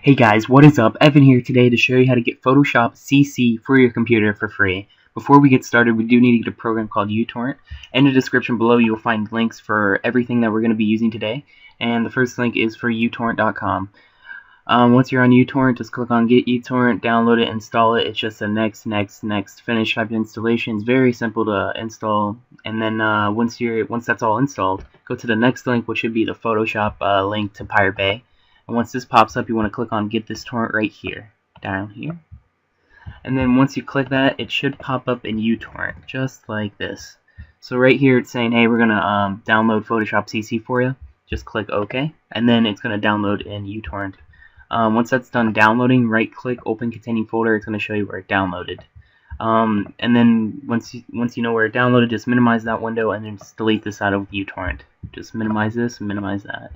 Hey guys, what is up? Evan here today to show you how to get Photoshop CC for your computer for free. Before we get started, we do need to get a program called uTorrent. In the description below, you'll find links for everything that we're going to be using today. And the first link is for uTorrent.com. Once you're on uTorrent, just click on Get uTorrent, download it, install it. It's just a next, finish type of installation. It's very simple to install. And then once that's all installed, go to the next link, which should be the Photoshop link to Pirate Bay. And once this pops up, you want to click on Get This Torrent right here, down here. And then once you click that, it should pop up in uTorrent, just like this. So right here it's saying, hey, we're going to download Photoshop CC for you. Just click OK, and then it's going to download in uTorrent. Once that's done downloading, right click, Open Containing Folder. It's going to show you where it downloaded. And then once you know where it downloaded, just minimize that window and then just delete this out of uTorrent. Just minimize this and minimize that.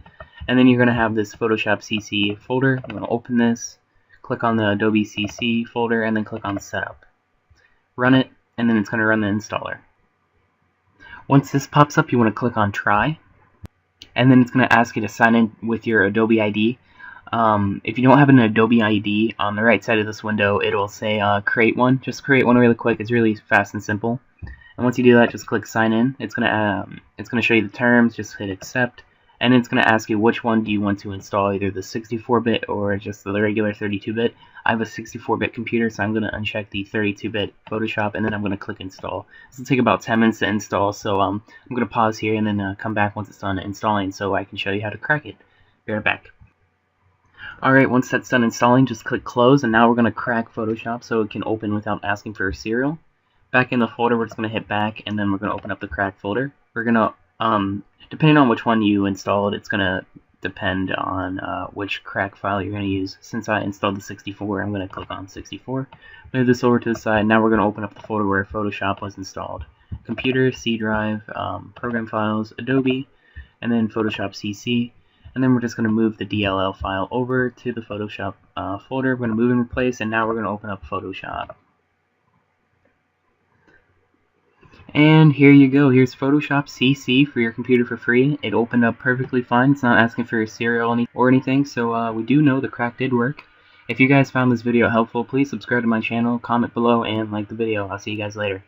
And then you're going to have this Photoshop CC folder. I'm going to open this, click on the Adobe CC folder, and then click on Setup. Run it, and then it's going to run the installer. Once this pops up, you want to click on Try, and then it's going to ask you to sign in with your Adobe ID. If you don't have an Adobe ID, on the right side of this window, it'll say create one. Just create one really quick. It's really fast and simple. And once you do that, just click Sign In. It's going to show you the terms. Just hit Accept. And it's going to ask you which one do you want to install, either the 64-bit or just the regular 32-bit. I have a 64-bit computer, so I'm going to uncheck the 32-bit Photoshop, and then I'm going to click Install. This will take about 10 minutes to install, so I'm going to pause here and then come back once it's done installing so I can show you how to crack it. Be right back. Alright, once that's done installing, just click Close, and now we're going to crack Photoshop so it can open without asking for a serial. Back in the folder, we're just going to hit Back, and then we're going to open up the crack folder. We're going to depending on which one you installed, it's going to depend on which crack file you're going to use. Since I installed the 64, I'm going to click on 64. Move this over to the side. Now we're going to open up the folder where Photoshop was installed. Computer, C drive, program files, Adobe, and then Photoshop CC. And then we're just going to move the DLL file over to the Photoshop folder. We're going to move and replace, and now we're going to open up Photoshop. And here you go. Here's Photoshop CC for your computer for free. It opened up perfectly fine. It's not asking for your serial or anything, so we do know the crack did work. If you guys found this video helpful, please subscribe to my channel, comment below, and like the video. I'll see you guys later.